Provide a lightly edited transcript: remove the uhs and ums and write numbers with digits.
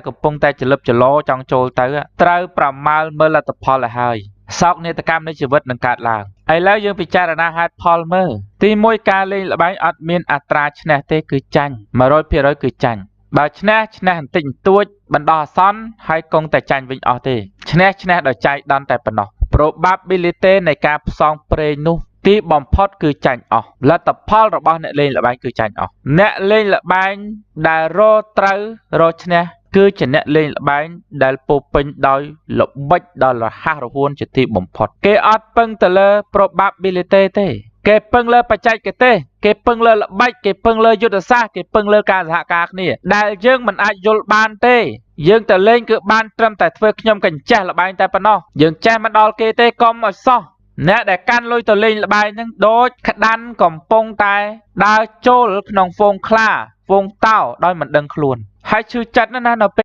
កំពុងតែច្រលឹបច្រឡោចង់ចូលទៅត្រូវប្រមាលមើលលទ្ធផលឲ្យហើយសោកនាដកម្មនៃជីវិតនឹងកើតឡើងឥឡូវយើងពិចារណាហេតុផលមើលទី1ការលេងល្បែងអត់មានអត្រាឈ្នះទេគឺចាញ់ 100% គឺចាញ់បើឈ្នះបន្តិចបន្តួចបណ្ដោះអាសន្នហើយគង់តែចាញ់វិញអស់ទេឈ្នះដោយចៃដន្យតែប៉ុណ្ណោះ probability នៃការផ្សងព្រេងនោះទីបំផុតគឺចាញ់អស់លទ្ធផលរបស់អ្នកលេងល្បែងគឺចាញ់អស់អ្នកលេងល្បែងដែលរកត្រូវរកឈ្នះគឺជាអ្នកលេងល្បែងដែលពោពេញដោយល្បិចដល់រហ័សរហួនជាទីបំផុតគេអត់ពឹងទៅលើ probability ទេគេពឹងលើបច្ចេកទេសគេពឹងលើល្បិចគេពឹងលើយុទ្ធសាស្ត្រគេពឹងលើការសហការគ្នាដែលយើងមិនអាចយល់បានទេយើងទៅលេងគឺបានត្រឹមតែធ្វើខ្ញុំកញ្ចេះល្បែងតែប៉ុណ្ណោះយើងចេះមិនដល់គេទេកុំឲ្យសោះអ្នកដែលកាន់លុយទៅលេងល្បែងហ្នឹងដូចក្តាន់កំពុងតែដើរចូលក្នុងហ្វូងខ្លាហ្វូងតោដោយមិនដឹងខ្លួនហើយឈឺចិត្តណាស់នៅពេល